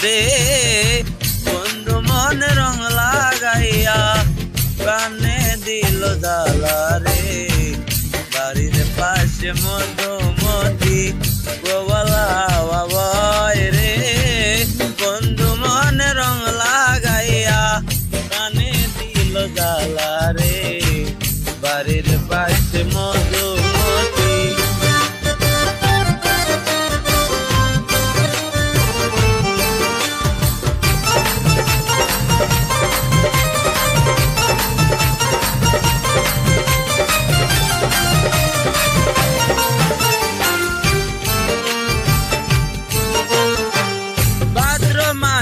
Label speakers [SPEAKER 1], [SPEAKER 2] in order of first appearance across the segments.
[SPEAKER 1] রে বন্ধু মনে রং লাগাইয়া প্রাণে দিল জ্বালা রে বাড়ির পাশে মধুমতি প্রবলা বাবাই রে বন্ধু মনে রং লাগাইয়া প্রাণে দিল জ্বালা রে বাড়ির পাশে মধুমতি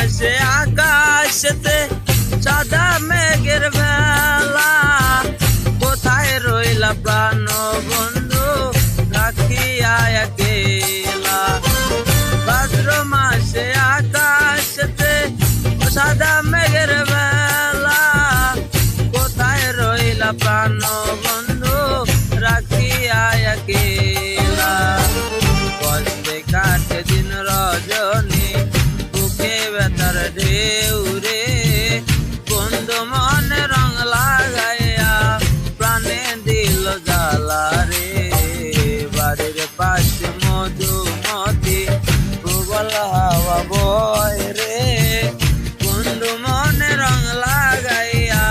[SPEAKER 1] মাসে আকাশেতে সাদা মেঘের বেলা কোথায় রইলা প্রাণ বন্ধু রাখিয়া একলা ভাদ্র মাসে আকাশেতে সাদা মেঘের বেলা কোথায় রইলা প্রাণ বন্ধু রাখিয়া একলা কষ্টে কাটে দিন রজনী বেতার ঢেউ রে বন্ধু মনে রং লাগাইয়া প্রাণে দিল জ্বালা রে বাড়ির পাশে মধুমতি প্রবল হাওয়া বয় রে বন্ধু মনে রং লাগাইয়া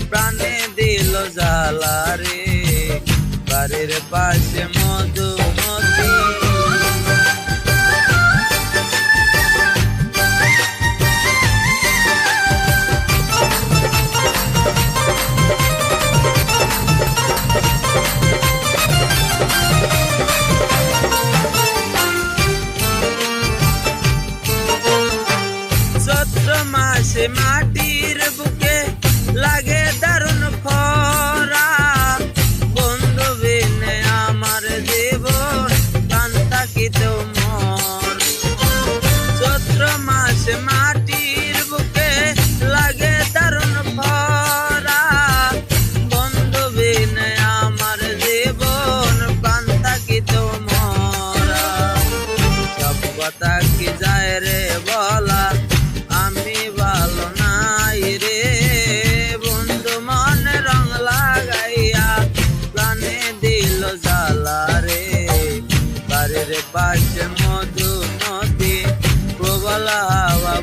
[SPEAKER 1] প্রাণে দিল জ্বালা রে বাড়ির পাশে মধুমতি মাসে মাটির বুকে লাগে দারুণ খরা বন্ধু বিনে আমার জীবন কান্তা কি তোমার চৈত্র মাসে মাটির বুকে লাগে দারুণ খরা বন্ধু বিনে আমার জীবন কান্তা কি তোমার সব কথা কি যায় রে বলা আমি ভালো নাই রে বন্ধু মনে রং লাগাইয়া প্রাণে দিল জ্বালা রে বাড়ির পাশে মধুমতি প্রবল হাওয়া